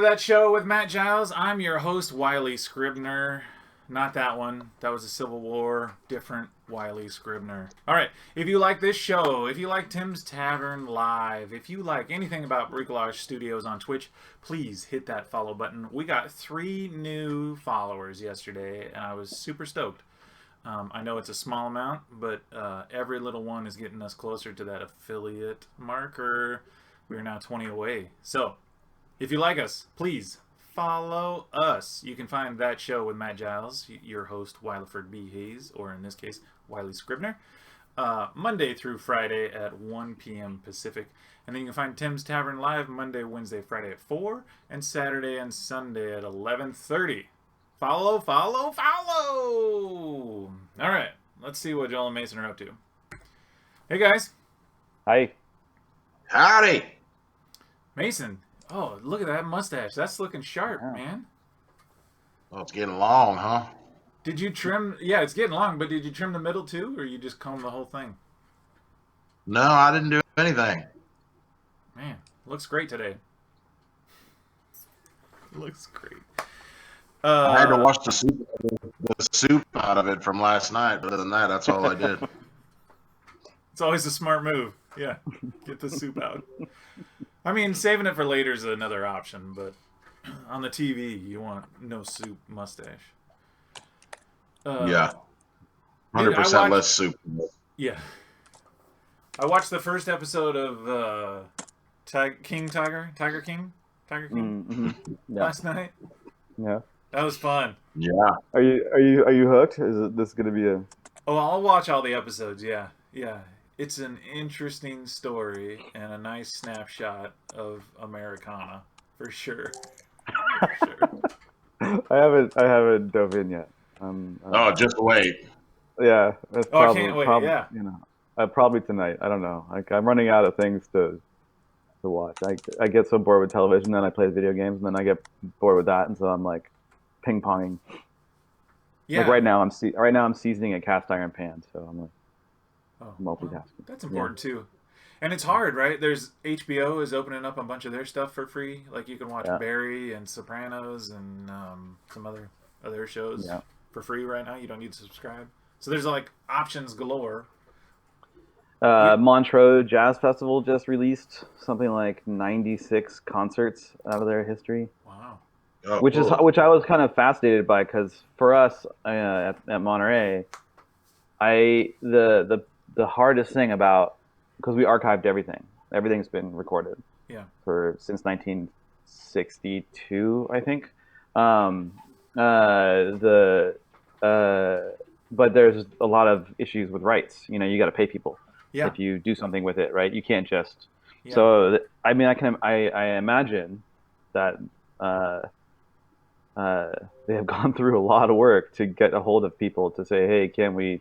That Show with Matt Giles. I'm your host, Wiley Scribner. Not that one. That was a Civil War. Different Wiley Scribner. All right. If you like this show, if you like Tim's Tavern Live, if you like anything about Bricolage Studios on Twitch, please hit that follow button. We got 3 new followers yesterday, and I was super stoked. I know it's a small amount, but every little one is getting us closer to that affiliate marker. We are now 20 away. So, if you like us, please follow us. You can find That Show with Matt Giles, your host, Wileford B. Hayes, or in this case, Wiley Scribner, Monday through Friday at 1 p.m. Pacific. And then you can find Tim's Tavern Live Monday, Wednesday, Friday at 4, and Saturday and Sunday at 11:30. Follow, follow, follow! All right, let's see what Joel and Mason are up to. Hey, guys. Hi. Howdy. Mason. Oh, look at that mustache. That's looking sharp, man. Well, it's getting long, huh? Did you trim? Yeah, it's getting long, but did you trim the middle too, or you just comb the whole thing? No, I didn't do anything. Man, looks great today. Looks great. I had to wash the soup out of it from last night. But other than that, that's all I did. It's always a smart move. Yeah, get the soup out. I mean, saving it for later is another option, but on the TV, you want no soup mustache. Yeah. 100% less soup. Yeah. I watched the first episode of Tiger King Mm-hmm. last night. Yeah. That was fun. Yeah. Are you hooked? Is this going to be a? Oh, I'll watch all the episodes. Yeah. It's an interesting story and a nice snapshot of Americana, for sure. I haven't dove in yet. Just wait. Yeah. That's I can't wait. Yeah. Probably tonight. I don't know. Like I'm running out of things to watch. I get so bored with television, then I play video games, and then I get bored with that, and so I'm like ping ponging. Yeah. Like right now I'm seasoning a cast iron pan, so I'm like multitasking. Well, that's important too. And it's hard, right? There's HBO is opening up a bunch of their stuff for free. Like you can watch Barry and Sopranos and some other shows for free right now. You don't need to subscribe. So there's like options galore. Montreux Jazz Festival just released something like 96 concerts out of their history. Wow. Oh, which I was kind of fascinated by, because for us at Monterey, the hardest thing about, because we archived everything's been recorded since 1962, I think. But there's a lot of issues with rights. You got to pay people if you do something with it, right? You can't just. Yeah. So I mean, I imagine that they have gone through a lot of work to get a hold of people to say, hey, can we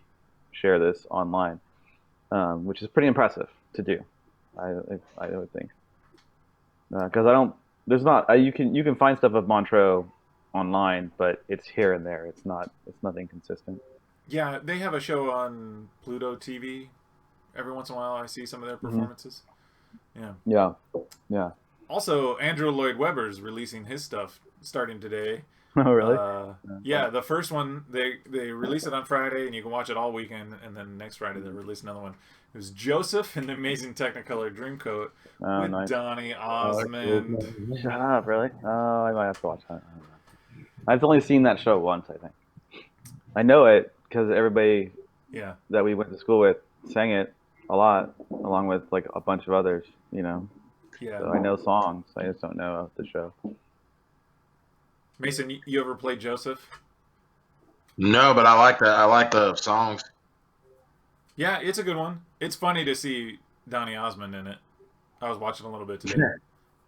share this online? Which is pretty impressive to do, I would think. Because you can find stuff of Montreux online, but it's here and there. It's nothing consistent. Yeah, they have a show on Pluto TV. Every once in a while, I see some of their performances. Yeah. Also, Andrew Lloyd Webber's releasing his stuff starting today. Oh, really? Yeah, the first one, they release it on Friday, and you can watch it all weekend, and then next Friday they release another one. It was Joseph in the Amazing Technicolor Dreamcoat with nice. Donny Osmond. Shut up, really? Oh, I might have to watch that. I've only seen that show once, I think. I know it because everybody that we went to school with sang it a lot, along with like a bunch of others, Yeah. So I know songs. I just don't know the show. Mason, you ever played Joseph? No, but I like that. I like the songs. Yeah, it's a good one. It's funny to see Donny Osmond in it. I was watching a little bit today.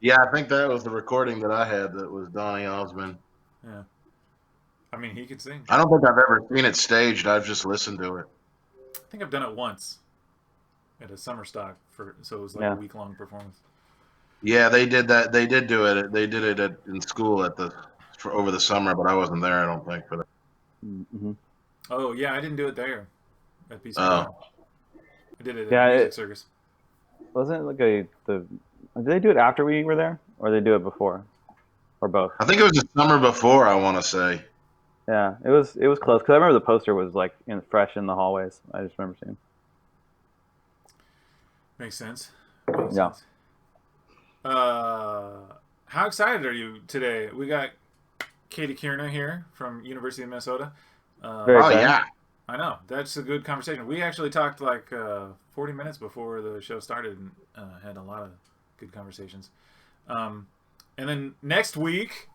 Yeah, I think that was the recording that I had that was Donny Osmond. Yeah. I mean, he could sing. I don't think I've ever seen it staged. I've just listened to it. I think I've done it once at a summer stock, so it was like a week-long performance. Yeah, they did that. They did do it. They did it in school over the summer, but I wasn't there, I don't think, for that. Mm-hmm. Oh, yeah, I didn't do it there at BC. I did it at Music Circus. Wasn't it like did they do it after we were there, or did they do it before? or both. I think it was the summer before. I want to say. Yeah, it was close because I remember the poster was like fresh in the hallways. I just remember seeing. Makes sense. Makes Yeah, sense. How excited are you today? We got Katie Querna here from University of Minnesota. very Oh exciting. yeah. I know that's a good conversation. We actually talked like 40 minutes before the show started and had a lot of good conversations. Um, and then next week,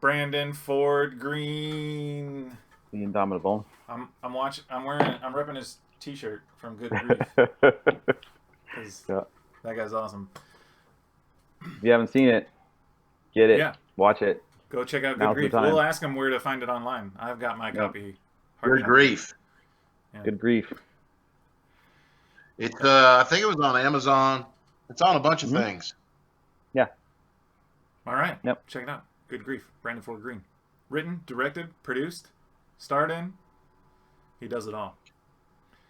Brandon Ford Green. The Indomitable. I'm watching. I'm repping his T-shirt from Good Grief because Yeah. that guy's awesome. If you haven't seen it, get it, Yeah, watch it. go check out Good Now's the Grief. time. We'll ask him where to find it online. I've got my Yeah. copy. Hard Good copy. grief. Yeah. Good grief. It's I think it was on Amazon. It's on a bunch of Mm-hmm. things. Yeah. All right. Yep. Check it out. Good Grief. Brandon Ford Green. Written, directed, produced, starred in. He does it all.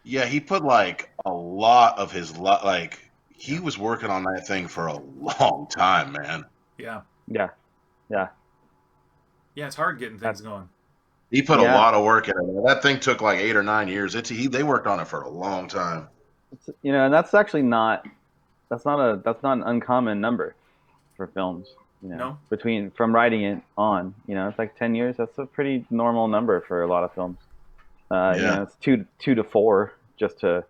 Yeah, he put like a lot of his like he Yeah. was working on that thing for a long time, man. Yeah. Yeah. Yeah. Yeah, it's hard getting things going. He put a Yeah. lot of work in it. That thing took like 8 or 9 years. They worked on it for a long time. And that's actually not that's not an uncommon number for films. No? From writing it on, it's like 10 years. That's a pretty normal number for a lot of films. Yeah. It's two to four just to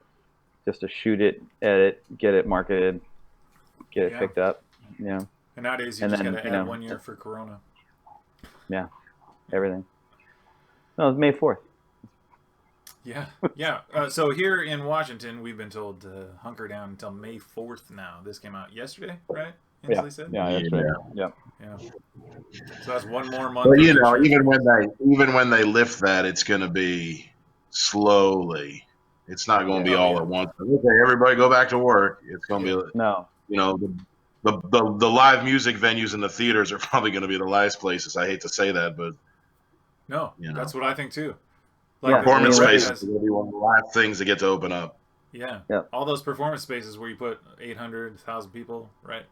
shoot it, edit, get it marketed, get it Yeah. picked up. And nowadays you And just then, got to add 1 year for Corona. yeah, everything. No, it's May 4th. Yeah. Yeah. So here in Washington, we've been told to hunker down until May 4th now. This came out yesterday, right? Yeah, Inslee said? yeah, that's right. Yeah. Yeah. So that's 1 more month. But of you know, restrictions. even when they lift that, it's going to be slowly. It's not going to be Oh, all yeah. at once. Okay, everybody go back to work. It's going to Yeah. be, No. the live music venues and the theaters are probably going to be the last places. I hate to say that, but No, you know, that's what I think too. Like Yeah, this I mean, performance brewery spaces has, are going to be one of the last things to get to open up. yeah, Yeah. all those performance spaces where you put 800, 1,000 people, right?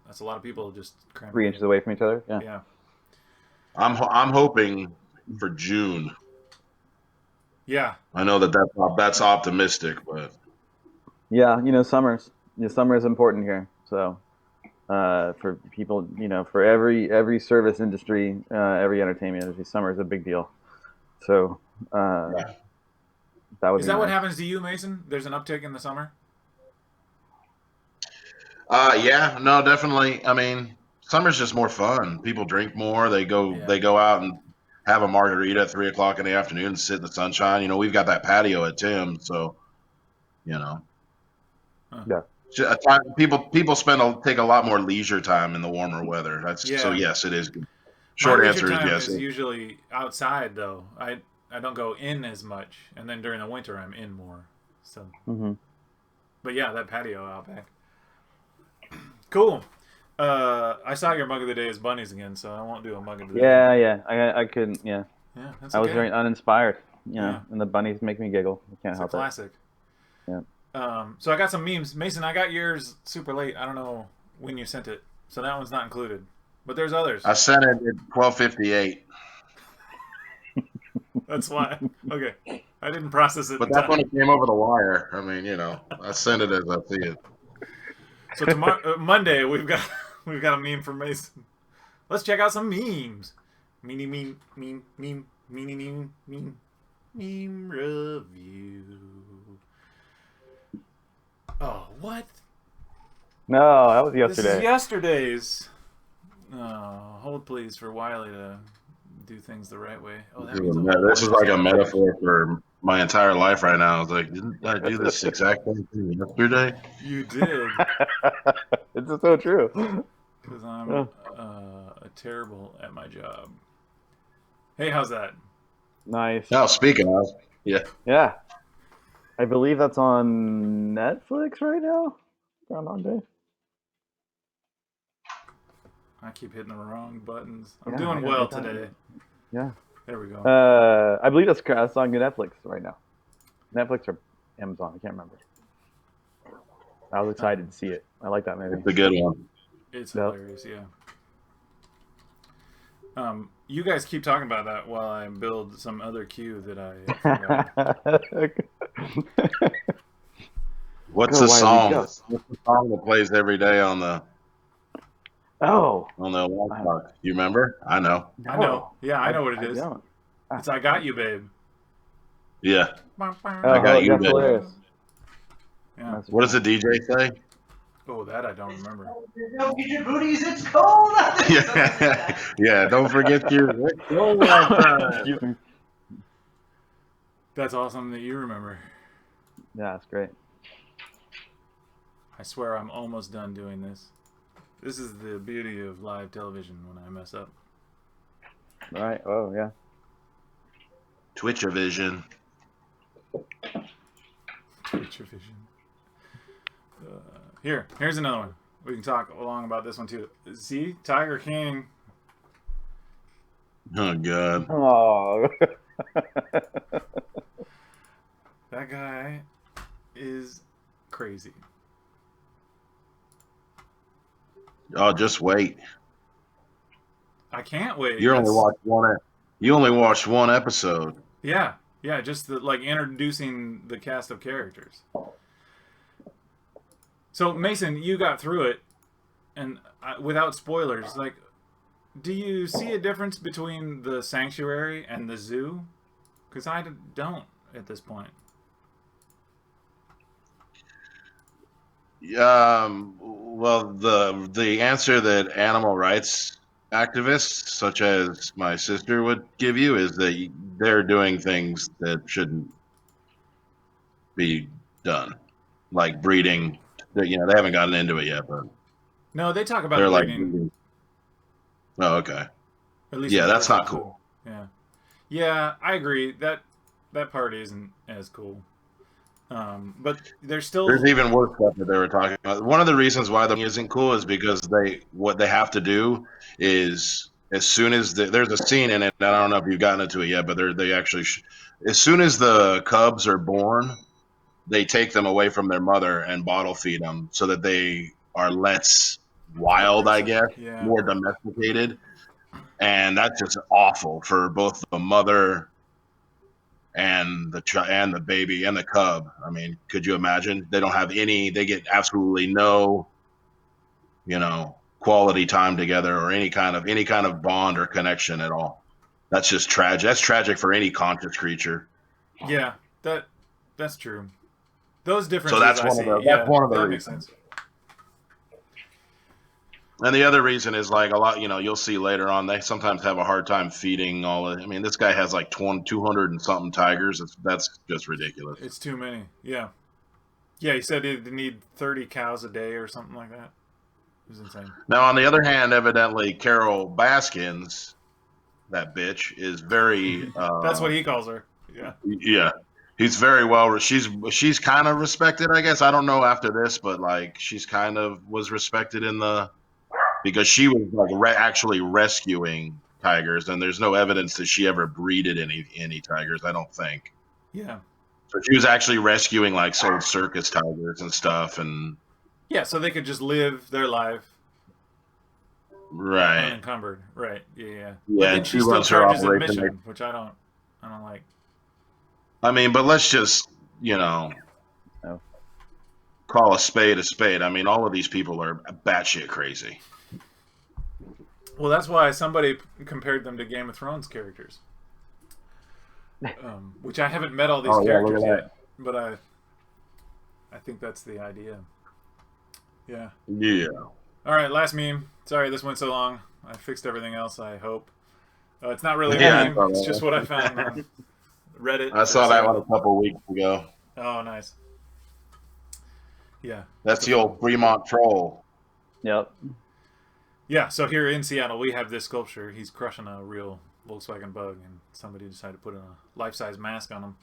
That's a lot of people just crammed 3 inches away from each other. Yeah. Yeah. I'm hoping for June. Yeah. I know that's optimistic, but Yeah, summer is important here. So, for people, for every service industry, every entertainment industry, summer is a big deal. So, yeah. that would Is be that what nice. happens to you, Mason? There's an uptick in the summer? Yeah, no, definitely. I mean, summer's just more fun. People drink more. Yeah. They go out and have a margarita at 3 o'clock in the afternoon and sit in the sunshine. You know, we've got that patio at Tim's, so you know, Huh. Yeah. people take a lot more leisure time in the warmer weather. That's so Yeah. yes, it is. My Short leisure answer is time yes. is usually outside, though. I don't go in as much, and then during the winter, I'm in more. So, Hmm. but yeah, that patio out back. Cool. I saw your mug of the day is bunnies again, so I won't do a mug of the day. Yeah, yeah. I couldn't. Yeah, Yeah, that's I was okay. very uninspired. Yeah. And the bunnies make me giggle. I can't It's a help it. classic. Yeah. So I got some memes. Mason, I got yours super late. I don't know when you sent it, so that one's not included. But there's others. I sent it at 12:58, That's why. Okay, I didn't process it but in that's when time. it came over the wire. I mean, I send it as I see it. So tomorrow, Monday, we've got a meme from Mason. Let's check out some memes. Meme review. Oh, what? No, that was This is yesterday. yesterday's. Oh, hold please for Wiley to do things the right way. Oh, that means This is like a metaphor for my entire life right now. It's like, didn't I do this exact same thing yesterday? You did, It's just so true. because I'm terrible at my job. Hey, how's that? Nice. Now, speaking of, yeah, Yeah. I believe that's on Netflix right now. Groundhog Day. I keep hitting the wrong buttons. I'm Yeah, doing I well got it. today. Yeah. There we go. I believe that's on Netflix right now. Netflix or Amazon. I can't remember. I was excited to see it. I like that movie. it's a good one. It's Yep. hilarious, yeah. You guys keep talking about that while I build some other queue that I forgot. What's Go, the Wiley, song? go. What's the song that plays every day on the Oh, alarm clock? You remember? I know. I know. Yeah, I know what it I is. don't. It's I Got You, Babe. Yeah, Oh, I got you, that's babe. hilarious. Yeah. That's What does the DJ say? Oh, that I don't remember. Don't get your booties, it's cold out there. Yeah, yeah. Don't forget your roll outside. Excuse me. That's awesome that you remember. Yeah, that's great. I swear I'm almost done doing this. This is the beauty of live television when I mess up. All right. Oh, yeah. Twitcher vision. Twitcher vision. Here's another one. We can talk along about this one too. See, Tiger King. Oh God. Oh. That guy is crazy. Oh, just wait. I can't wait. You only watched one. You only watched one episode. Yeah, just like introducing the cast of characters. So Mason, you got through it, and without spoilers, like, do you see a difference between the sanctuary and the zoo? Because I don't at this point. Well, the answer that animal rights activists, such as my sister, would give you is that they're doing things that shouldn't be done, like breeding. They haven't gotten into it yet, but No, they talk about they're the like breeding. breeding. Oh, okay. At least Yeah, in the that's first not episode. cool. Yeah, I agree. That part isn't as cool. But there's still There's even worse stuff that they were talking about. One of the reasons why the isn't cool is because what they have to do is as soon as there's a scene in it, and I don't know if you've gotten into it yet, but they actually as soon as the cubs are born, they take them away from their mother and bottle feed them so that they are less wild, I aggressive. guess, Yeah. more domesticated, and that's just awful for both the mother and the baby and the cub. I mean, could you imagine? They don't have any. They get absolutely no, quality time together or any kind of bond or connection at all. That's just tragic. That's tragic for any conscious creature. Yeah, that's true. Those So differences that's I one see. of the Yeah, that's one of the that makes reasons. sense. And the other reason is like a lot. You'll see later on they sometimes have a hard time feeding all of. I mean, this guy has like 200 and something tigers. That's just ridiculous. It's too many. Yeah. Yeah, he said he'd need 30 cows a day or something like that. It was insane. Now, on the other hand, evidently Carol Baskins, that bitch, is very. That's what he calls her. Yeah. Yeah, he's very well. She's kind of respected, I guess. I don't know after this, but like she's kind of was respected because she was like actually rescuing tigers, and there's no evidence that she ever breeded any tigers. I don't think. Yeah. So she was actually rescuing like old circus tigers and stuff, and Yeah, so they could just live their life right. unencumbered. Right. Yeah. Yeah, But then and she she still runs her charges operation. admission, which I don't like. I mean, but let's just No. call a spade a spade. I mean, all of these people are batshit crazy. Well, that's why somebody compared them to Game of Thrones characters, which I haven't met all these characters yet, but I think that's the idea. Yeah. Yeah. All right, last meme. Sorry, this went so long. I fixed everything else, I hope. It's not really Yeah, a meme. It's just what I found on Reddit. I saw that one a couple weeks ago. Oh, nice. Yeah. That's the old Fremont troll. Yep. Yeah, so here in Seattle, we have this sculpture. He's crushing a real Volkswagen Bug, and somebody decided to put a life-size mask on him.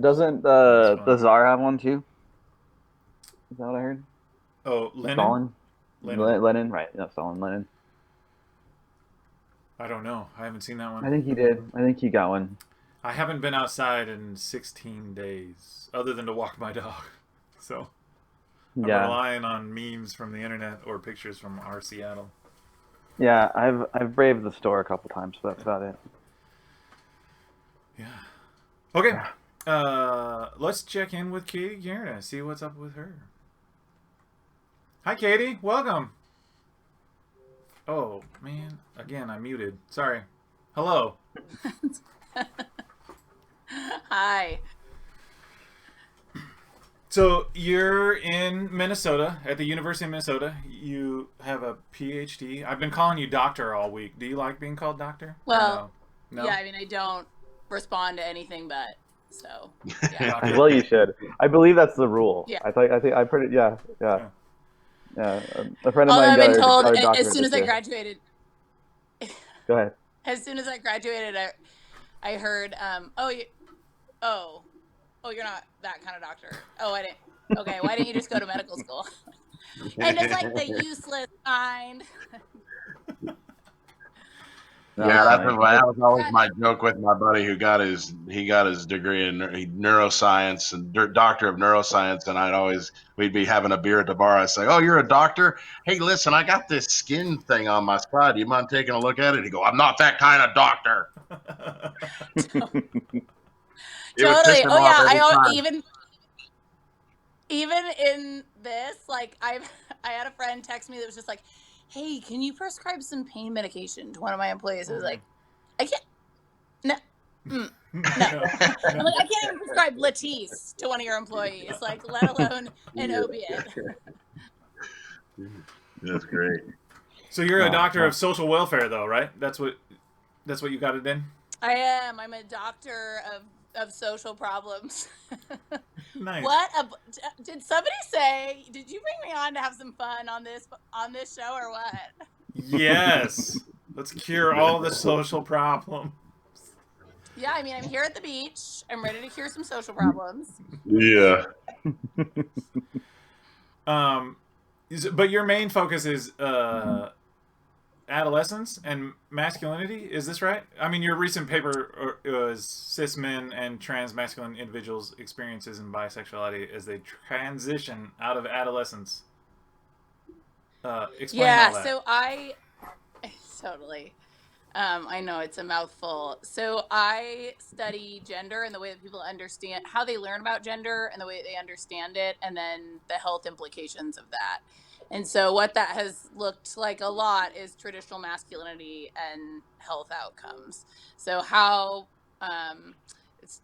Doesn't the Tsar have one too? Is that what I heard? Oh, Lenin? Stalin? Lenin. Lenin, right? No, Stalin, Lenin. I don't know. I haven't seen that one. I think he did. I think he got one. I haven't been outside in 16 days, other than to walk my dog. So I'm Yeah. relying on memes from the internet or pictures from our Seattle. Yeah, I've braved the store a couple times, but that's about it. Yeah. Okay. Yeah. Let's check in with Katie Querna, see what's up with her. Hi, Katie. Welcome. Oh, man. Again, I muted. Sorry. Hello. Hi. So you're in Minnesota, at the University of Minnesota. You have a PhD. I've been calling you doctor all week. Do you like being called doctor? Well, no? yeah, I mean, I don't respond to anything but, so, yeah. Doctor. Well, you should. I believe that's the rule. Yeah. I think I pretty yeah. A friend of Although mine I've been told, got her doctorate as soon as this I year. graduated, Go ahead. I heard, you're not that kind of doctor. Oh, I didn't. Okay, why didn't you just go to medical school? And it's like the useless kind. Yeah, That's that was always my joke with my buddy who got his degree in neuroscience and doctor of neuroscience, and we'd be having a beer at the bar. I'd say, "Oh, you're a doctor? Hey, listen, I got this skin thing on my side. Do you mind taking a look at it?" He'd go, "I'm not that kind of doctor." Totally. Oh yeah, even in this, like I had a friend text me that was just like, "Hey, can you prescribe some pain medication to one of my employees?" I was like, "I can't. No, no." I'm like, "I can't even prescribe Latisse to one of your employees, like, let alone an opiate." That's great. So you're a doctor of social welfare, though, right? That's what you got it in. I am. I'm a doctor of social problems. Nice. Did somebody say? Did you bring me on to have some fun on this show or what? Yes. Let's cure all the social problems. Yeah, I mean, I'm here at the beach. I'm ready to cure some social problems. Yeah. But your main focus is adolescence and masculinity. Is this right? I mean, your recent paper was cis men and trans masculine individuals' experiences in bisexuality as they transition out of adolescence. Explain all that. So I totally. I know it's a mouthful. So I study gender and the way that people understand how they learn about gender and the way they understand it, and then the health implications of that. And so what that has looked like a lot is traditional masculinity and health outcomes. So how, it's,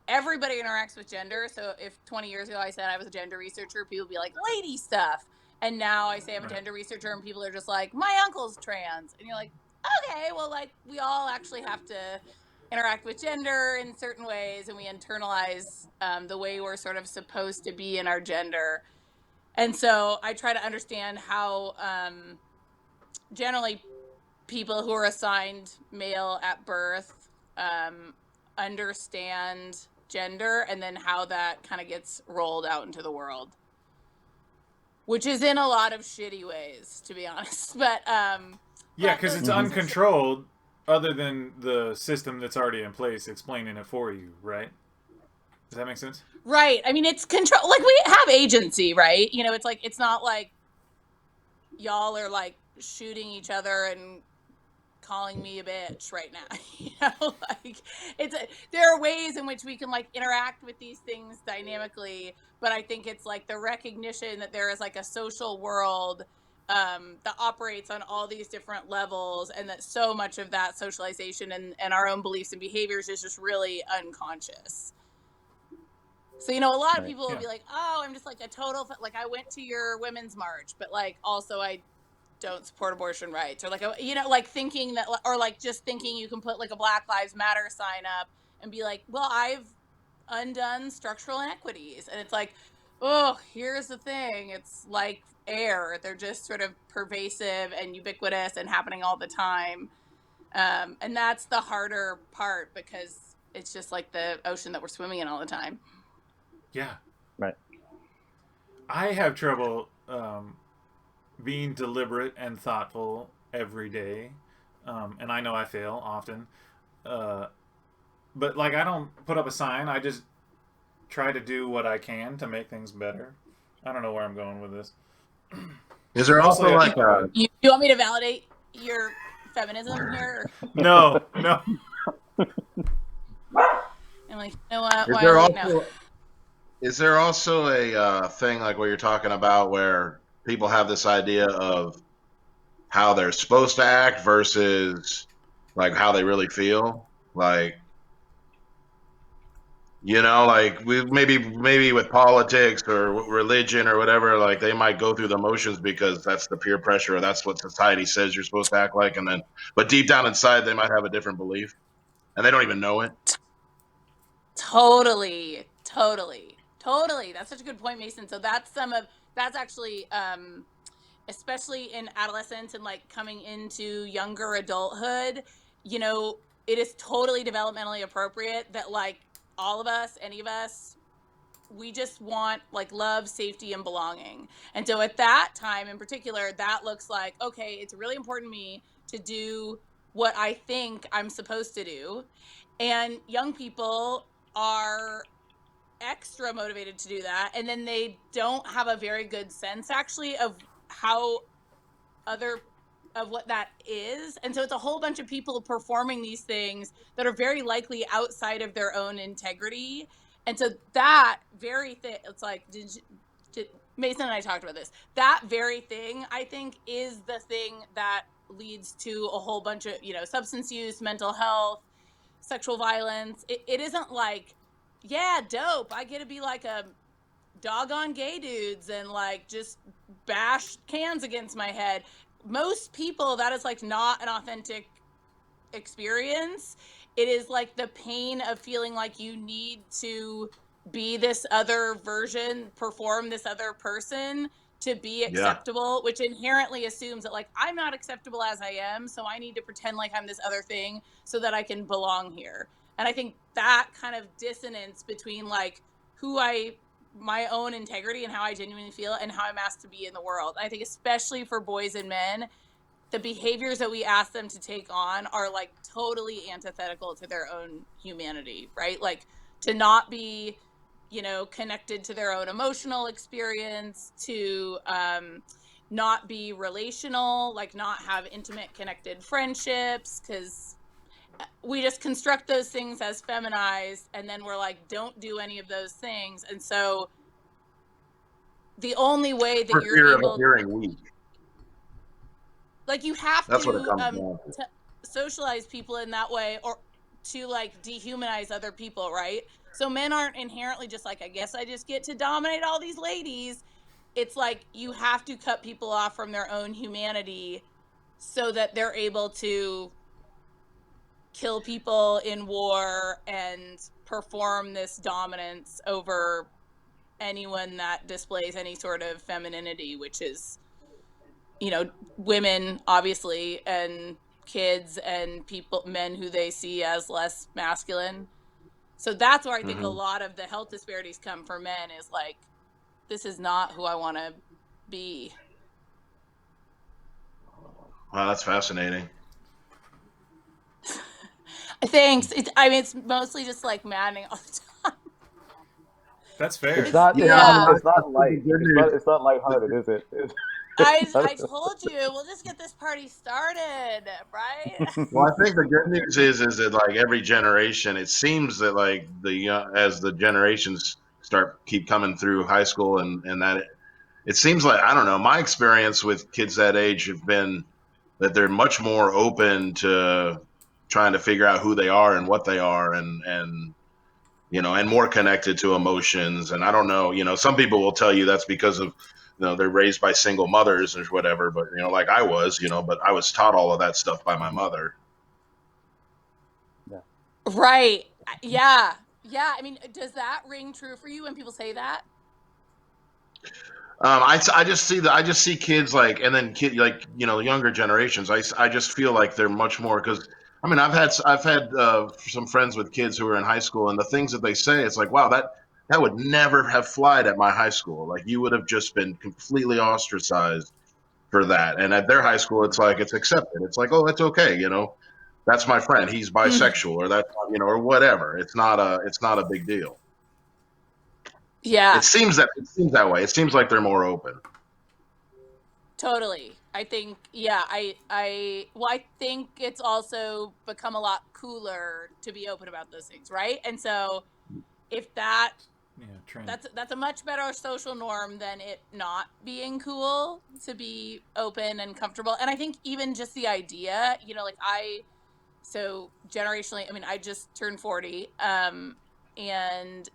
everybody interacts with gender. So if 20 years ago I said I was a gender researcher, people would be like, lady stuff. And now I say I'm a gender researcher and people are just like, my uncle's trans. And you're like, okay, well, like, we all actually have to interact with gender in certain ways, and we internalize the way we're sort of supposed to be in our gender. And so I try to understand how generally people who are assigned male at birth understand gender, and then how that kind of gets rolled out into the world, which is in a lot of shitty ways, to be honest. But yeah, because it's uncontrolled, other than the system that's already in place explaining it for you, right? Does that make sense? Right. I mean, it's control. Like, we have agency, right? It's like, it's not like y'all are like shooting each other and calling me a bitch right now. Like, there are ways in which we can like interact with these things dynamically, but I think it's like the recognition that there is like a social world that operates on all these different levels, and that so much of that socialization and our own beliefs and behaviors is just really unconscious. So, a lot of people will be like, oh, I'm just like a total, like, I went to your women's march, but like, also I don't support abortion rights, or like, like thinking that, or like just thinking you can put like a Black Lives Matter sign up and be like, well, I've undone structural inequities. And it's like, oh, here's the thing. It's like air. They're just sort of pervasive and ubiquitous and happening all the time. And that's the harder part, because it's just like the ocean that we're swimming in all the time. Yeah. Right. I have trouble being deliberate and thoughtful every day. And I know I fail often. But like, I don't put up a sign. I just try to do what I can to make things better. I don't know where I'm going with this. Is there also like you want me to validate your feminism here? No. I'm like, you know what, Is there Wiley? No. also is there also a thing like what you're talking about where people have this idea of how they're supposed to act versus like how they really feel? Like, like we maybe with politics or religion or whatever, like they might go through the motions because that's the peer pressure or that's what society says you're supposed to act like, and then but deep down inside they might have a different belief and they don't even know it. Totally. That's such a good point, Mason. So that's actually especially in adolescence and like coming into younger adulthood, it is totally developmentally appropriate that like all of us, any of us, we just want like love, safety, and belonging. And so at that time in particular, that looks like, okay, it's really important to me to do what I think I'm supposed to do. And young people are extra motivated to do that. And then they don't have a very good sense actually of how of what that is. And so it's a whole bunch of people performing these things that are very likely outside of their own integrity. And so that very thing, it's like, did Mason and I talked about this. That very thing, I think, is the thing that leads to a whole bunch of, substance use, mental health, sexual violence. It isn't like, yeah, dope, I get to be like a doggone gay dudes and like just bash cans against my head. Most people, that is like not an authentic experience. It is like the pain of feeling like you need to be this other version, perform this other person to be Yeah. acceptable, which inherently assumes that like I'm not acceptable as I am, so I need to pretend like I'm this other thing so that I can belong here. And I think that kind of dissonance between like my own integrity and how I genuinely feel and how I'm asked to be in the world. I think especially for boys and men, the behaviors that we ask them to take on are like totally antithetical to their own humanity, right? Like to not be, connected to their own emotional experience, to not be relational, like not have intimate connected friendships, because we just construct those things as feminized, and then we're like, don't do any of those things. And so the only way that For you're fear of able, appearing weak. like you have That's what it to comes down to. socialize people in that way, or to like dehumanize other people, right? So men aren't inherently just like, I guess I just get to dominate all these ladies. It's like you have to cut people off from their own humanity so that they're able to kill people in war and perform this dominance over anyone that displays any sort of femininity, which is, women obviously, and kids and men who they see as less masculine. So that's where I think a lot of the health disparities come for men, is like, this is not who I want to be. Wow, that's fascinating. Thanks. It's mostly just like maddening all the time. That's fair. It's not. Yeah. It's not light. It's not lighthearted, is it? I told you, we'll just get this party started, right? Well, I think the good news is that like every generation, it seems that like as the generations keep coming through high school and that it seems like, I don't know, my experience with kids that age have been that they're much more open to trying to figure out who they are and what they are and and more connected to emotions. And I don't know, some people will tell you that's because of, they're raised by single mothers or whatever, but, like I was, but I was taught all of that stuff by my mother. Right. Yeah. Yeah. I mean, does that ring true for you when people say that? I just see kids like, and then younger generations. I just feel like they're much more, because I mean I've had some friends with kids who are in high school, and the things that they say, it's like, wow, that would never have flied at my high school. Like you would have just been completely ostracized for that. And at their high school, it's like it's accepted. It's like, oh, that's okay, that's my friend. He's bisexual, or that or whatever. It's not a big deal. Yeah. It seems that way. It seems like they're more open. Totally. I think, well, I think it's also become a lot cooler to be open about those things, right? And so if trend. that's a much better social norm than it not being cool to be open and comfortable. And I think even just the idea, like so generationally, I mean, I just turned 40, and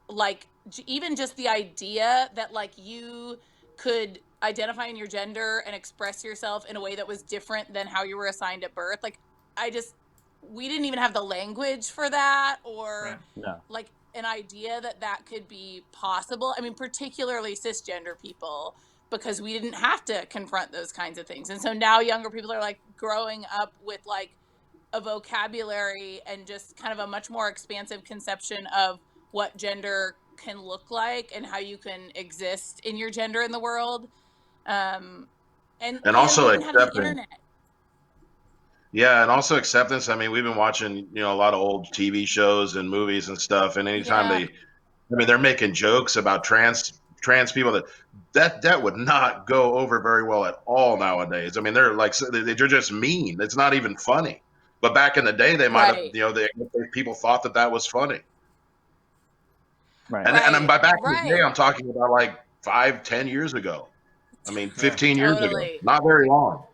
like even just the idea that like you could identify in your gender and express yourself in a way that was different than how you were assigned at birth, like I just we didn't even have the language for that, or Right. No. like an idea that could be possible. I mean, particularly cisgender people, because we didn't have to confront those kinds of things. And so now younger people are like growing up with like a vocabulary and just kind of a much more expansive conception of what gender can look like and how you can exist in your gender in the world. And And we also even have the acceptance. internet. Yeah, and also acceptance. I mean, we've been watching, a lot of old TV shows and movies and stuff, and anytime Yeah, they're making jokes about trans people that would not go over very well at all nowadays. I mean, they're like they're just mean. It's not even funny. But back in the day, they might have, right, people thought that was funny. Right. And right, by back in the day, right. I'm talking about like 5-10 years ago. I mean, Yeah. 15 years ago, Totally, not very long. Right.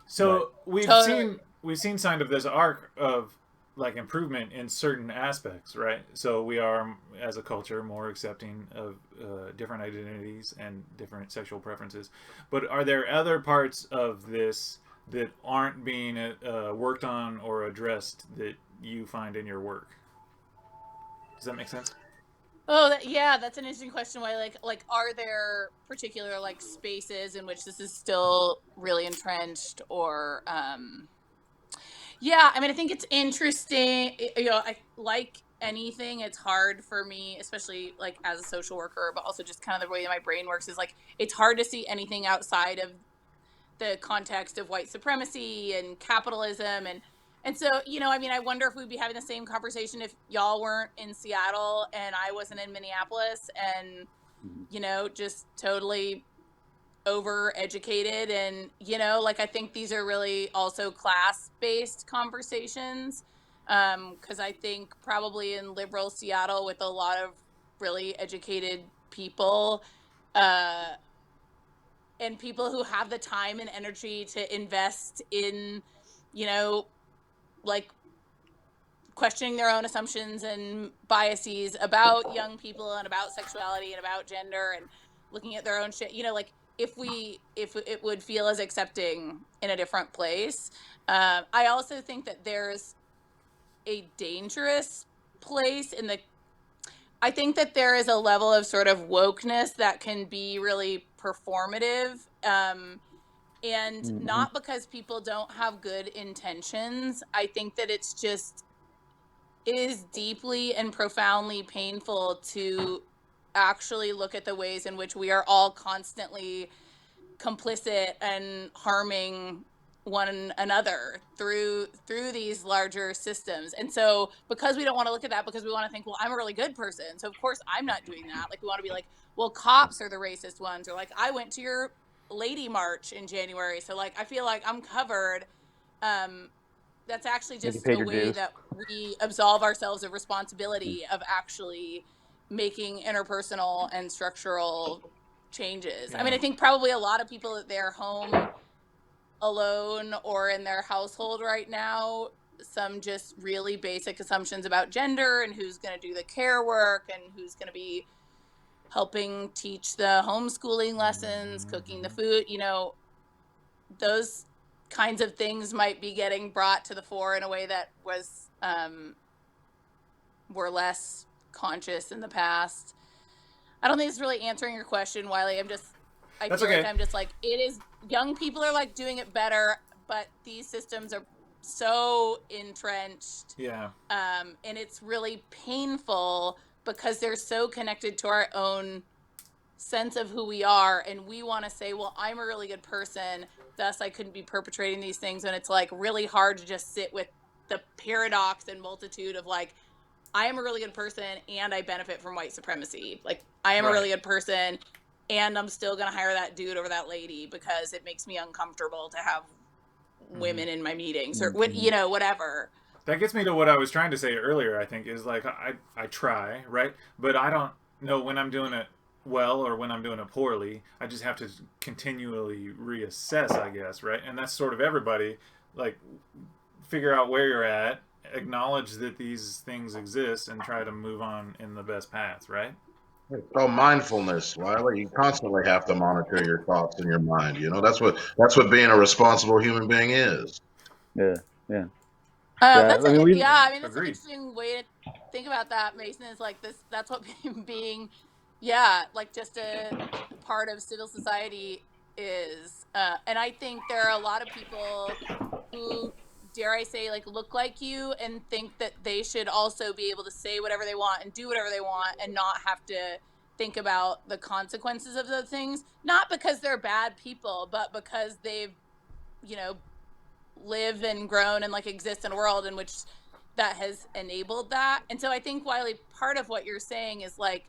So we've totally. seen sign of this arc of like improvement in certain aspects, right? So we are, as a culture, more accepting of different identities and different sexual preferences. But are there other parts of this that aren't being worked on or addressed that you find in your work? Does that make sense? Oh, yeah, that's an interesting question. Why, like, are there particular like spaces in which this is still really entrenched, or yeah, I mean, I think it's interesting. I like anything. It's hard for me, especially like as a social worker, but also just kind of the way my brain works is like it's hard to see anything outside of the context of white supremacy and capitalism, and so I mean, I wonder if we'd be having the same conversation if y'all weren't in Seattle and I wasn't in Minneapolis, and just totally over educated. And like I think these are really also class based conversations, because I think probably in liberal Seattle with a lot of really educated people, uh and people who have the time and energy to invest in like questioning their own assumptions and biases about young people and about sexuality and about gender and looking at their own shit, like if it would feel as accepting in a different place. I also think that there's a dangerous place in the I think that there is a level of sort of wokeness that can be really performative, and Mm-hmm. not because people don't have good intentions. I think that it is deeply and profoundly painful to actually look at the ways in which we are all constantly complicit and harming one another through these larger systems. And so because we don't want to look at that, because we want to think, well, I'm a really good person, so of course I'm not doing that. Like we want to be like, well, cops are the racist ones, or like I went to your lady march in January, so like I feel like I'm covered. That's actually Like you just paid a your way dues. that we absolve ourselves of responsibility of actually making interpersonal and structural changes. I Yeah. mean, I think probably a lot of people at their home alone or in their household right now, some just really basic assumptions about gender and who's going to do the care work and who's going to be helping teach the homeschooling lessons, cooking the food, those kinds of things might be getting brought to the fore in a way that was were less conscious in the past. I don't think it's really answering your question, Wiley. I That's feel like okay. I'm just like, it is, young people are like doing it better, but these systems are so entrenched, Yeah. and it's really painful because they're so connected to our own sense of who we are, and we want to say, well, I'm a really good person, thus I couldn't be perpetrating these things. And it's like really hard to just sit with the paradox and multitude of like, I am a really good person and I benefit from white supremacy. Like I am a Right. really good person and I'm still gonna hire that dude over that lady because it makes me uncomfortable to have women in my meetings or whatever. That gets me to what I was trying to say earlier, I think, is like I try, right? But I don't know when I'm doing it well or when I'm doing it poorly. I just have to continually reassess, I guess, right? And that's sort of everybody. Like, figure out where you're at, acknowledge that these things exist, and try to move on in the best path, right? It's called mindfulness, Wiley. You constantly have to monitor your thoughts in your mind. That's what being a responsible human being is. Yeah, yeah. Yeah, That's I mean, that's an Agreed. interesting way to think about that, Mason. Is like this. That's what being, like just a part of civil society is. And I think there are a lot of people who, dare I say, like look like you and think that they should also be able to say whatever they want and do whatever they want and not have to think about the consequences of those things. Not because they're bad people, but because they've, you know, live and grown and like exist in a world in which that has enabled that. And so I think, Wiley, part of what you're saying is like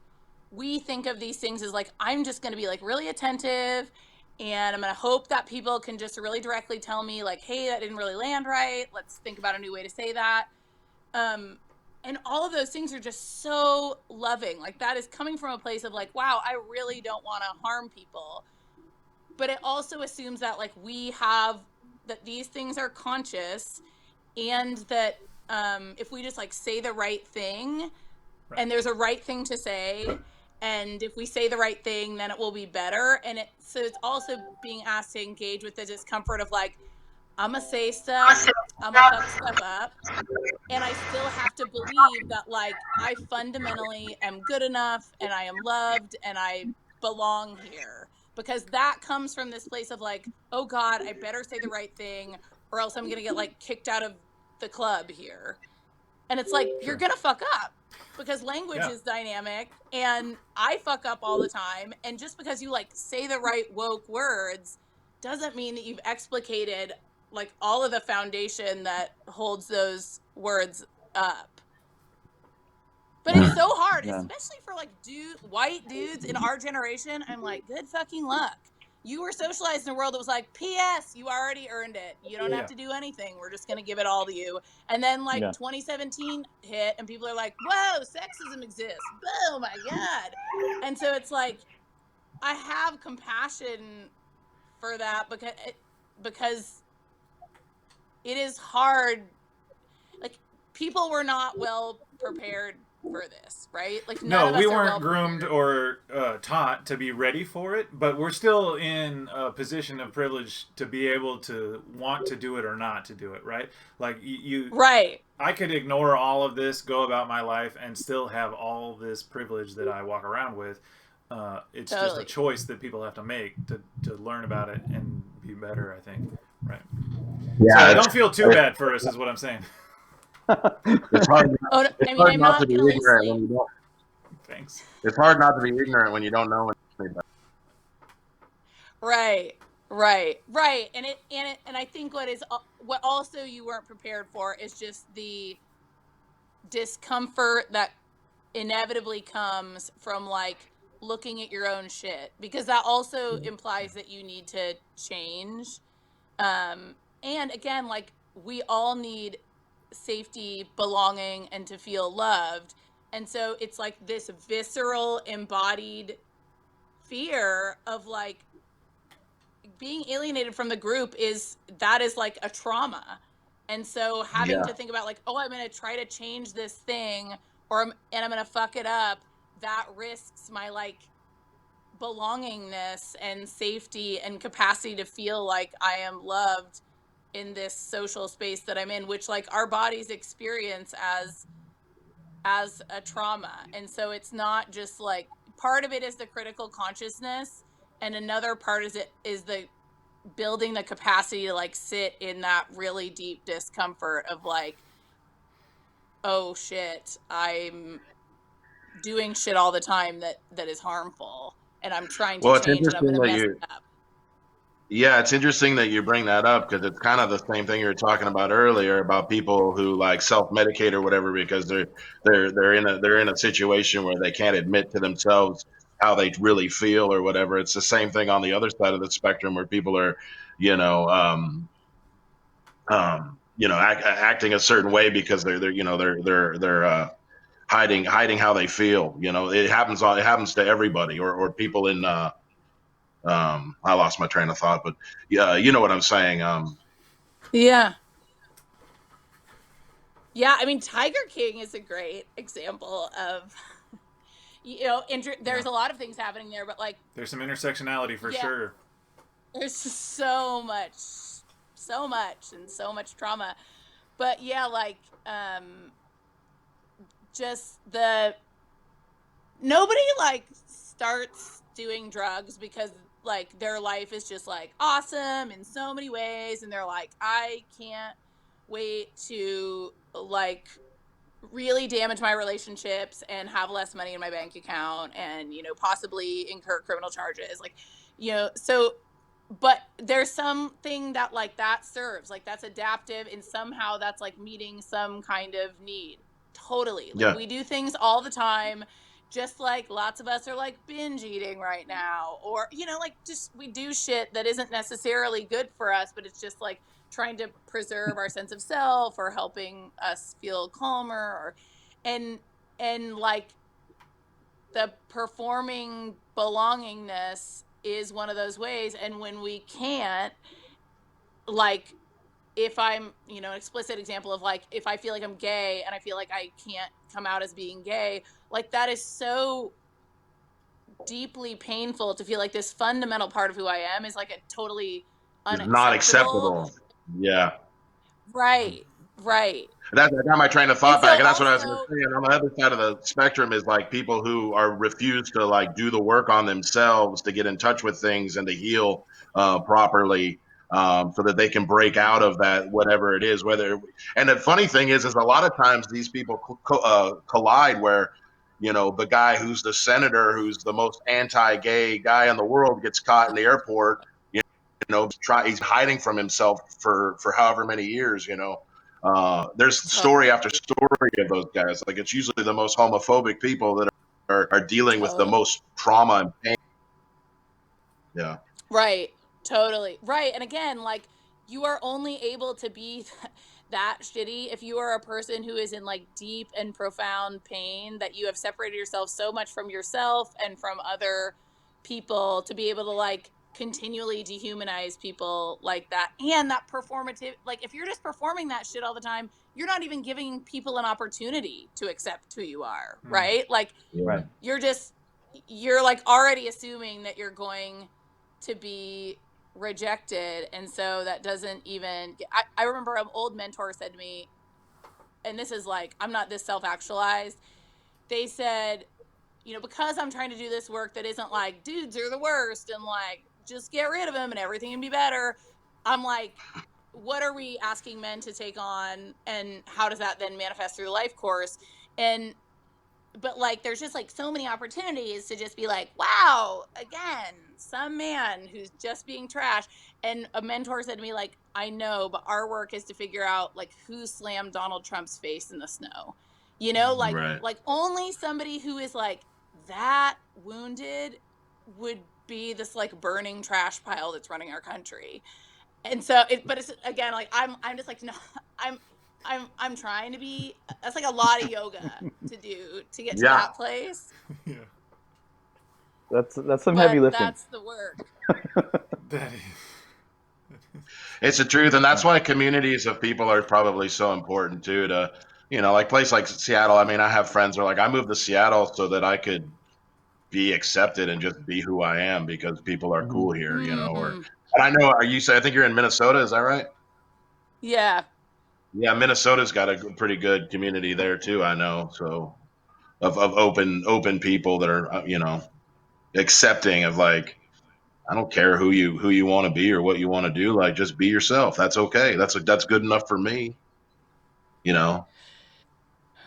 we think of these things as like I'm just going to be like really attentive and I'm going to hope that people can just really directly tell me like, hey, that didn't really land right, let's think about a new way to say that. And all of those things are just so loving. Like that is coming from a place of like, wow, I really don't want to harm people. But it also assumes that like we have that these things are conscious and that if we just like say the right thing and there's a right thing to say, and if we say the right thing, then it will be better. And so it's also being asked to engage with the discomfort of like, I'm gonna say stuff, I'm gonna fuck stuff up, and I still have to believe that like I fundamentally am good enough and I am loved and I belong here, because that comes from this place of like, oh God, I better say the right thing or else I'm gonna get like kicked out of the club here. And it's like, you're gonna fuck up because language is dynamic and I fuck up all the time. And just because you like say the right woke words doesn't mean that you've explicated like all of the foundation that holds those words up. But it's so hard, especially for like white dudes in our generation. I'm like, good fucking luck. You were socialized in a world that was like, P.S. You already earned it. You don't have to do anything. We're just gonna give it all to you. And then like 2017 hit, and people are like, whoa, sexism exists. Oh my God. And so it's like, I have compassion for that because it is hard. Like people were not well prepared for this, right? Like none of us we are weren't well groomed prepared. or taught to be ready for it, but we're still in a position of privilege to be able to want to do it or not to do it, right? Like right. I could ignore all of this, go about my life, and still have all this privilege that I walk around with. It's just a choice that people have to make to learn about it and be better, I think. Right. Yeah, so don't feel too bad for us, is what I'm saying. It's hard. I'm not gonna lose sleep. Thanks. It's hard not to be ignorant when you don't know anything. Right. And I think what also you weren't prepared for is just the discomfort that inevitably comes from like looking at your own shit, because that also implies that you need to change. And again, like we all need safety, belonging, and to feel loved. And so it's like this visceral embodied fear of like being alienated from the group is like a trauma. And so having to think about like, oh, I'm going to try to change this thing and I'm going to fuck it up, that risks my like belongingness and safety and capacity to feel like I am loved in this social space that I'm in, which like our bodies experience as a trauma. And so it's not just like, part of it is the critical consciousness, and another part is the building the capacity to like sit in that really deep discomfort of like, oh shit, I'm doing shit all the time that is harmful, and I'm trying to change, and I'm going to mess it up. Yeah, it's interesting that you bring that up, because it's kind of the same thing you were talking about earlier about people who like self-medicate or whatever because they're in a situation where they can't admit to themselves how they really feel or whatever. It's the same thing on the other side of the spectrum where people are, you know, acting a certain way because they're hiding how they feel. You know, it happens to everybody, or people in. I lost my train of thought, but yeah, you know what I'm saying. Yeah. Yeah, I mean, Tiger King is a great example of, there's a lot of things happening there, but like, There's some intersectionality for yeah, sure. there's so much and so much trauma. But yeah, like, just nobody like starts doing drugs because like their life is just like awesome in so many ways, and they're like, I can't wait to like really damage my relationships and have less money in my bank account and possibly incur criminal charges, like, so, but there's something that like that serves, like that's adaptive and somehow that's like meeting some kind of need. Totally, like Yeah, we do things all the time, just like lots of us are like binge eating right now, or like just we do shit that isn't necessarily good for us, but it's just like trying to preserve our sense of self or helping us feel calmer, or and like the performing belongingness is one of those ways. And when we can't, like, if I'm, an explicit example of like, if I feel like I'm gay and I feel like I can't come out as being gay, like that is so deeply painful to feel like this fundamental part of who I am is like a totally it's not unacceptable. acceptable. Yeah. Right, right. I got my train of And thought so back, and that's what I was going to also, say. And on the other side of the spectrum is like people who are refused to like do the work on themselves to get in touch with things and to heal properly, so that they can break out of that whatever it is. And the funny thing is a lot of times these people collide where. The guy who's the senator, who's the most anti-gay guy in the world, gets caught in the airport. He's hiding from himself for however many years. There's story after story of those guys. Like it's usually the most homophobic people that are dealing with the totally. most trauma and pain. Yeah, Right. Totally. Right. And again, like you are only able to be that shitty if you are a person who is in like deep and profound pain, that you have separated yourself so much from yourself and from other people to be able to like continually dehumanize people like that. And that performative, like if you're just performing that shit all the time, you're not even giving people an opportunity to accept who you are, right? Like yeah, Right. you're like already assuming that you're going to be rejected, and so that doesn't even I remember an old mentor said to me, and this is like, I'm not this self-actualized, they said, because I'm trying to do this work that isn't like dudes are the worst and like just get rid of them and everything can be better, I'm like, what are we asking men to take on, and how does that then manifest through the life course? And but like there's just like so many opportunities to just be like, wow, again, some man who's just being trash. And a mentor said to me, like, I know, but our work is to figure out like who slammed Donald Trump's face in the snow, like right. only somebody who is like that wounded would be this like burning trash pile that's running our country. And so but it's again like I'm just like, no, i'm I'm trying to be, that's like a lot of yoga to do to get to Yeah, that place, Yeah, That's some heavy but lifting. that's the work. that is. it's the truth, and that's why communities of people are probably so important too. To like place like Seattle. I mean, I have friends who are like, I moved to Seattle so that I could be accepted and just be who I am because people are Hmm. cool here. Mm, And I know. Are you? I think you're in Minnesota. Is that right? yeah. Yeah, Minnesota's got a pretty good community there too. I know. So of open people that are accepting of like, I don't care who you want to be or what you want to do. Like just be yourself. That's okay. That's good enough for me. You know.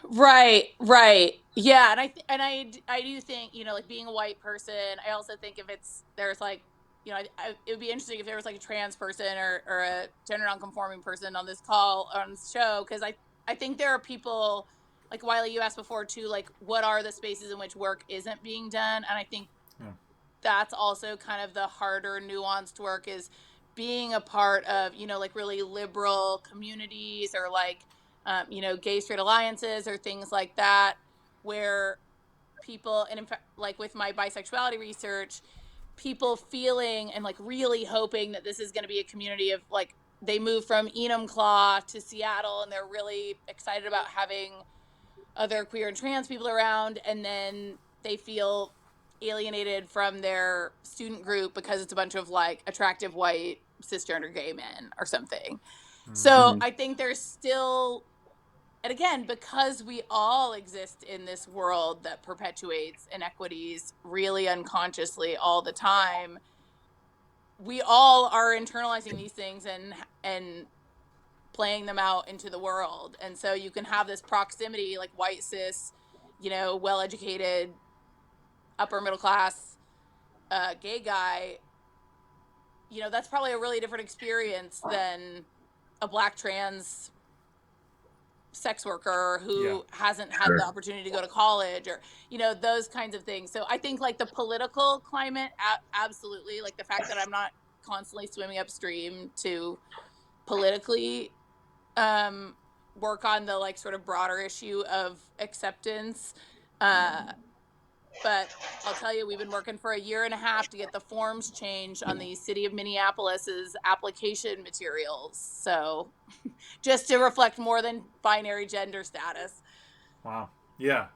Right, right. Yeah, and I do think, like being a white person, I also think if it's there's like, it would be interesting if there was like a trans person or a gender nonconforming person on this call, on this show, because I think there are people like Wiley, you asked before too, like what are the spaces in which work isn't being done, and I think that's also kind of the harder nuanced work, is being a part of, you know, like really liberal communities, or like, you know, gay straight alliances or things like that, where people, and in fact, like with my bisexuality research, people feeling and like really hoping that this is going to be a community of like, they move from Enumclaw to Seattle and they're really excited about having other queer and trans people around, and then they feel alienated from their student group because it's a bunch of like attractive white cisgender gay men or something. So I think there's still, and again, because we all exist in this world that perpetuates inequities really unconsciously all the time, we all are internalizing these things and playing them out into the world. And so you can have this proximity, like white cis, you know, well-educated, upper middle class gay guy, you know, that's probably a really different experience than a black trans sex worker who hasn't had the opportunity to go to college, or, you know, those kinds of things. So I think like the political climate, absolutely, like the fact that I'm not constantly swimming upstream to politically work on the like sort of broader issue of acceptance. But I'll tell you, we've been working for a year and a half to get the forms changed on the city of Minneapolis's application materials. So just to reflect more than binary gender status. Wow. Yeah.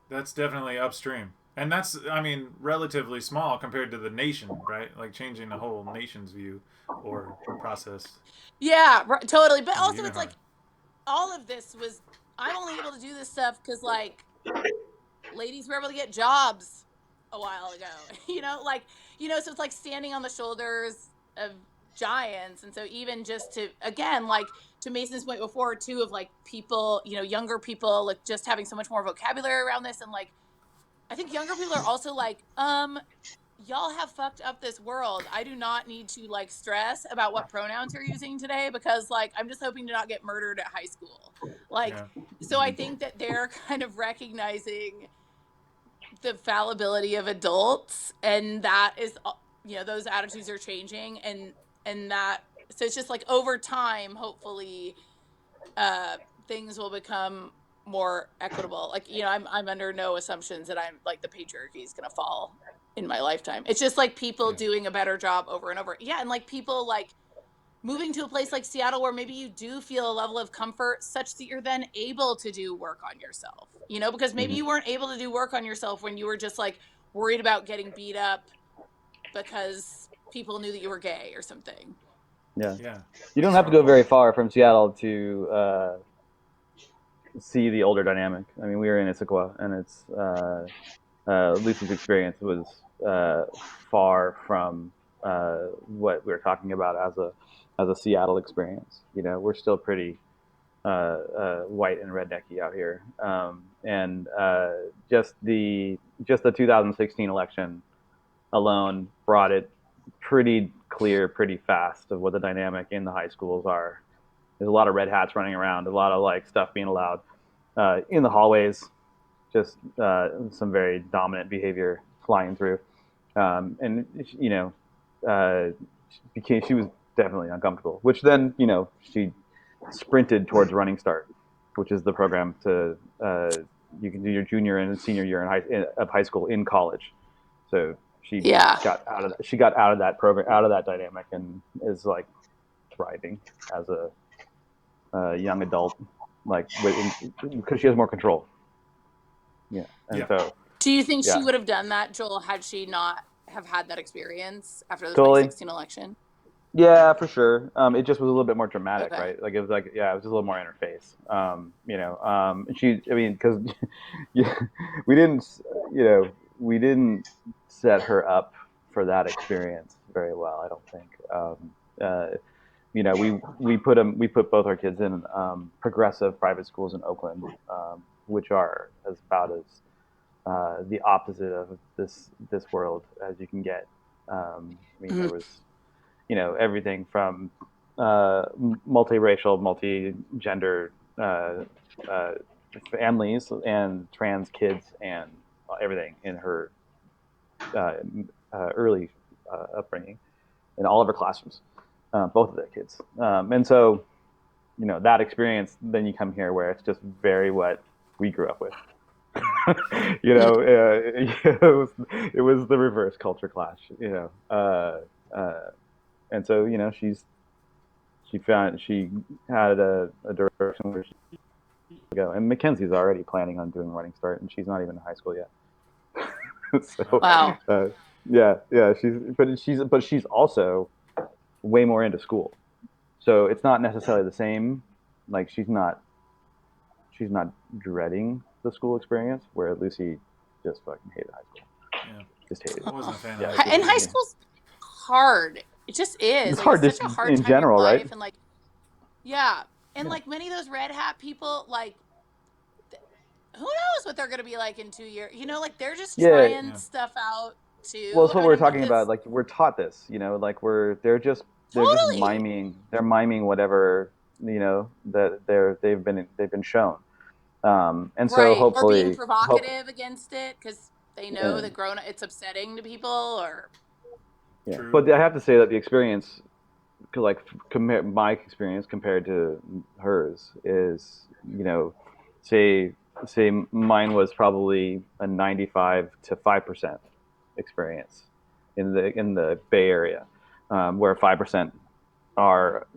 That's definitely upstream. And that's, I mean, relatively small compared to the nation, right? Like changing the whole nation's view or process. Yeah, totally. But It'd be also, even it's like harder. all of this was, I'm only able to do this stuff because like ladies were able to get jobs a while ago, you know, like, you know, so it's like standing on the shoulders of giants. And so even just to, again, like to Mason's point before too, of like people, you know, younger people, like just having so much more vocabulary around this. And like, I think younger people are also like, y'all have fucked up this world. I do not need to like stress about what pronouns you're using today, because like I'm just hoping to not get murdered at high school. Like, Yeah. so I think that they're kind of recognizing the fallibility of adults, and that is, you know, those attitudes are changing, and that, so it's just like over time, hopefully things will become more equitable. Like, you know, I'm under no assumptions that I'm like the patriarchy is going to fall in my lifetime. It's just like people doing a better job over and over. Yeah. And like people like moving to a place like Seattle where maybe you do feel a level of comfort such that you're then able to do work on yourself, you know, because maybe you weren't able to do work on yourself when you were just like worried about getting beat up because people knew that you were gay or something. Yeah. Yeah. You don't have to go very far from Seattle to see the older dynamic. I mean, we were in Issaquah, and it's Lucy's experience was far from what we were talking about as a Seattle experience. You know, we're still pretty white and rednecky out here, and just the 2016 election alone brought it pretty clear, pretty fast of what the dynamic in the high schools are. There's a lot of red hats running around, a lot of like stuff being allowed in the hallways, just some very dominant behavior flying through, and you know, she was definitely uncomfortable. Which then, you know, she sprinted towards Running Start, which is the program to you can do your junior and senior year of high school in college. So she got out of that program, out of that dynamic, and is like thriving as a young adult, like because she has more control. Yeah, and so Do you think she would have done that, Joel, had she not have had that experience after the totally. 2016 election? Yeah, for sure. It just was a little bit more dramatic, Okay. right? Like it was like, yeah, it was just a little more in her face. You know, I mean, because we didn't, you know, we didn't set her up for that experience very well. I don't think. You know, we put both our kids in progressive private schools in Oakland, which are as about as the opposite of this world as you can get. I mean, there was, you know, everything from multiracial, multi-gender families and trans kids and everything in her early upbringing in all of her classrooms, both of their kids. And so, that experience, then you come here where it's just very what we grew up with. It was the reverse culture clash, and so, she had a direction where she could go. And Mackenzie's already planning on doing Running Start, and she's not even in high school yet. So, Wow. but she's also way more into school. So it's not necessarily the same. Like she's not dreading the school experience, where Lucy just fucking hated high school. Yeah. Just hated I it. wasn't a fan Yeah, of high school. And high school's hard. It just is. It's Like, hard it's just such a hard in time general, in life, right? and like, yeah, and Yeah. like many of those red hat people, like, who knows what they're gonna be like in 2 years? Like they're just Yeah. trying stuff out too. Well, it's what and we're I think talking about. Like we're taught this, like they're just totally miming whatever, that they've been shown. And so right, or being hopefully, provocative against it because they know yeah, that it's upsetting to people, or yeah. True. But I have to say that the experience, like compare my experience compared to hers is, say mine was probably a 95 to 5% experience in the Bay Area, where 5% are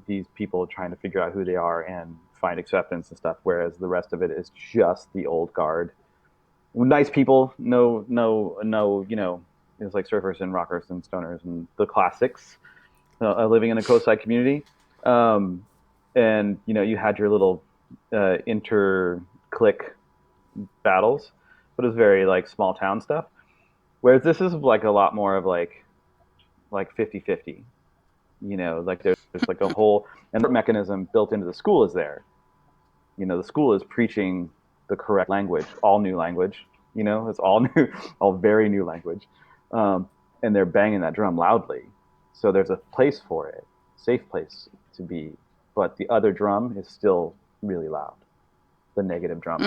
these people trying to figure out who they are and find acceptance and stuff, whereas the rest of it is just the old guard, nice people, no, it's like surfers and rockers and stoners and the classics, living in a coastside community. And you had your little inter-click battles, but it was very like small town stuff. Whereas this is like a lot more of like 50-50. Like there's like a whole and the mechanism built into the school is there. The school is preaching the correct language, all new language. It's all new, all very new language, and they're banging that drum loudly. So there's a place for it, safe place to be. But the other drum is still really loud. The negative drum,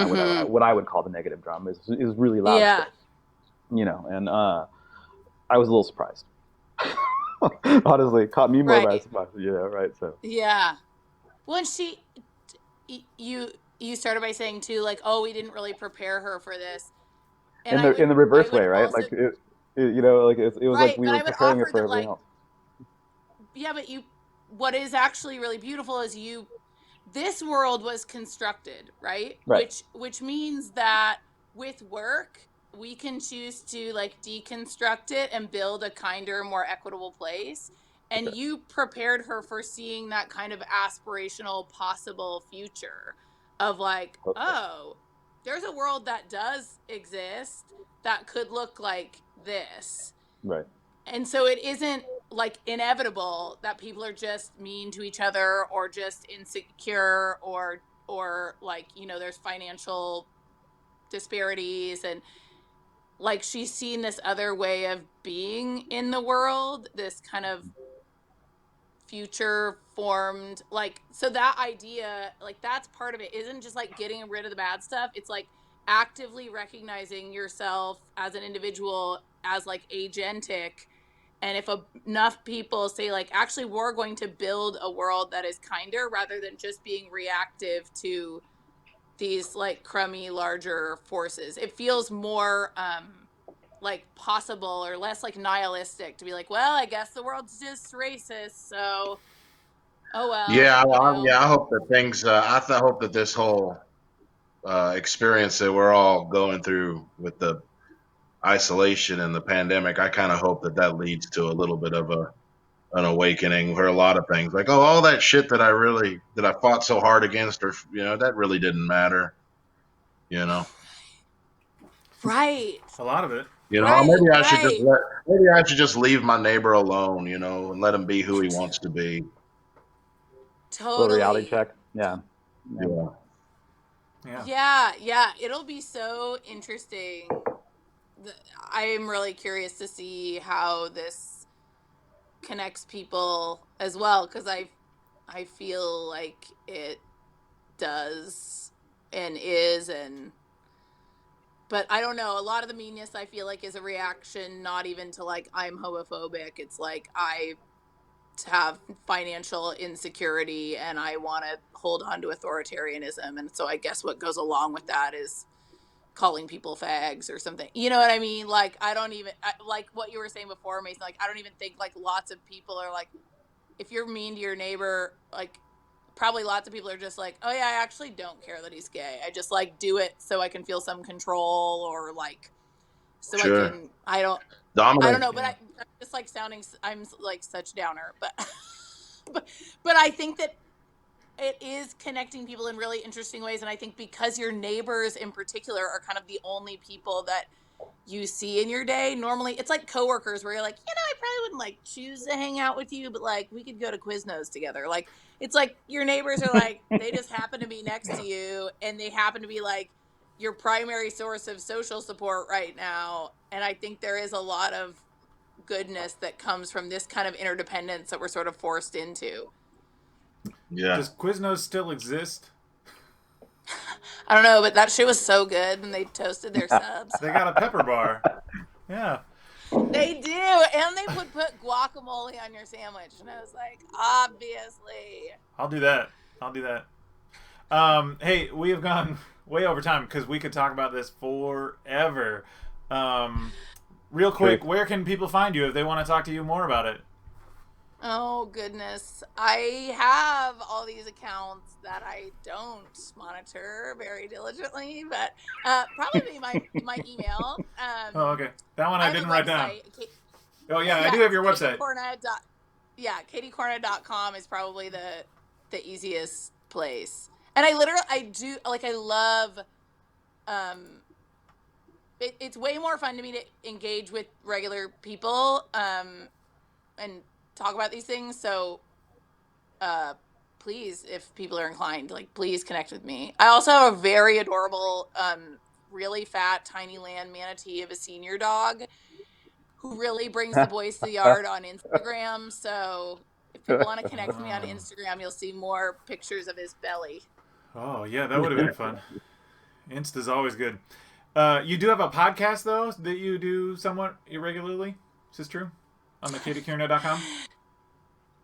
what I would call the negative drum, is really loud. yeah, Still, and I was a little surprised. Honestly, it caught me more by right, surprise. Right. So yeah. Well, and you started by saying too, like, oh, we didn't really prepare her for this, and in the I reverse would way, right? also Like like it was like right, we but were I would preparing her offer for that, everything like, else. yeah, but what is actually really beautiful is this world was constructed, right? Right. Which means that with work, we can choose to like deconstruct it and build a kinder, more equitable place. And Sure. you prepared her for seeing that kind of aspirational possible future of like, Hopefully. oh, there's a world that does exist that could look like this. Right. And so it isn't like inevitable that people are just mean to each other or just insecure or like, there's financial disparities, and like she's seen this other way of being in the world, this kind of future formed, like, so that idea, like, that's part of it, isn't just like getting rid of the bad stuff. It's like actively recognizing yourself as an individual as like agentic. And if enough people say, like, actually, we're going to build a world that is kinder rather than just being reactive to these, like, crummy, larger forces, it feels more, like, possible or less, like, nihilistic to be like, well, I guess the world's just racist, so, oh, well, I hope that things. I hope that this whole experience that we're all going through with the isolation and the pandemic, I kind of hope that leads to a little bit of an awakening where a lot of things like, oh, all that shit that I fought so hard against, or that really didn't matter. Right. A lot of it. Right. Maybe I should just leave my neighbor alone, and let him be who he wants to be. A little reality Totally. check. Yeah. Yeah. It'll be so interesting. I am really curious to see how this connects people as well, because I feel like it does and is, and but I don't know. A lot of the meanness I feel like is a reaction, not even to like I'm homophobic. It's like I have financial insecurity and I want to hold on to authoritarianism, and so I guess what goes along with that is calling people fags or something. You know what I mean? Like I don't even like what you were saying before, Mason. Like I don't even think like lots of people are like, if you're mean to your neighbor, like probably lots of people are just like, oh yeah, I actually don't care that he's gay. I just like do it so I can feel some control, or like so I Sure. can I don't know, but Yeah. I'm just like sounding I'm like such downer, but but I think that it is connecting people in really interesting ways, and I think because your neighbors in particular are kind of the only people that you see in your day. Normally it's like coworkers where you're like, I probably wouldn't like choose to hang out with you, but like we could go to Quiznos together. Like it's like your neighbors are like, they just happen to be next to you and they happen to be like your primary source of social support right now. And I think there is a lot of goodness that comes from this kind of interdependence that we're sort of forced into. Yeah. Does Quiznos still exist? I don't know, but that shit was so good and they toasted their subs. They got a pepper bar. Yeah. They do, and they would put guacamole on your sandwich, and I was like, obviously. I'll do that. Hey, we have gone way over time because we could talk about this forever. Real quick, where can people find you if they want to talk to you more about it? Oh goodness, I have all these accounts that I don't monitor very diligently, but probably my email. Oh, okay. That one I didn't write down. Oh yeah, I Yeah, do have your it's website. katiequerna.com is probably the easiest place. And I love it's way more fun to me to engage with regular people and talk about these things. So please, if people are inclined, like please connect with me. I also have a very adorable really fat tiny land manatee of a senior dog who really brings the boys to the yard on Instagram. So if people want to connect with me on Instagram, you'll see more pictures of his belly. Oh yeah, that would have been fun. Insta's always good. You do have a podcast though that you do somewhat irregularly. Is this true? On the katiequerna.com?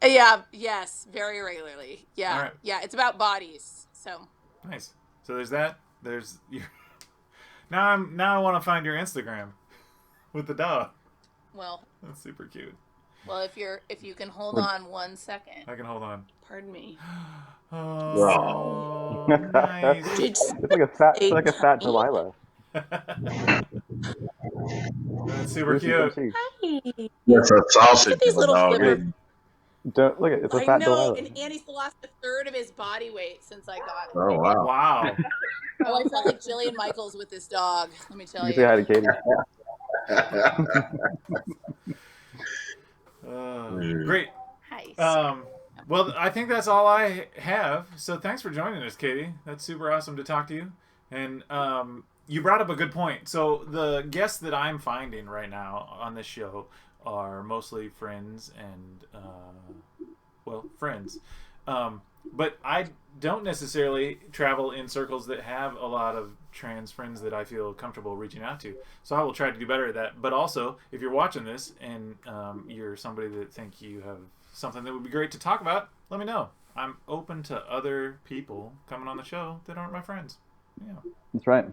Yeah, yes, very regularly. Yeah. All right. Yeah, it's about bodies. So Nice. So there's that. There's your... Now I want to find your Instagram with the dog. well, That's super cute. well, if you can hold on 1 second. I can hold on. Pardon me. Oh, nice. It's like a fat Delilah. That's super Lucy, come cute. see. Hi. That's a Look sausage. at these little dog. flipper. Don't look at it's a I fat know, Delilah. and Andy's lost a third of his body weight since I got him. Oh wow. Wow. Oh, I felt like Jillian Michaels with this dog. Let me tell You you. can say hi to Katie. Great. Hi. Well, I think that's all I have. So thanks for joining us, Katie. That's super awesome to talk to you. And you brought up a good point. So the guests that I'm finding right now on this show are mostly friends and, friends. But I don't necessarily travel in circles that have a lot of trans friends that I feel comfortable reaching out to. So I will try to do better at that. But also, if you're watching this and you're somebody that think you have something that would be great to talk about, let me know. I'm open to other people coming on the show that aren't my friends. Yeah. That's right.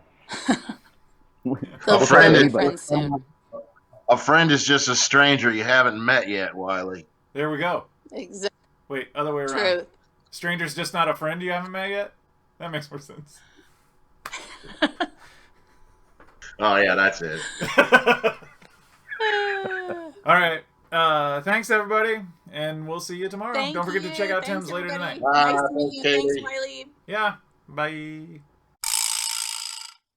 They'll friend be is- friends soon. A friend is just a stranger you haven't met yet, Wiley. There we go. Exactly. Wait, other way around. Truth. Stranger's just not a friend you haven't met yet? That makes more sense. Oh yeah, that's it. All right. Thanks, everybody. And we'll see you tomorrow. Thank Don't forget to check out Thanks, Tim's later everybody. tonight. Nice to meet you. Katie. Thanks, Wiley. Yeah. Bye.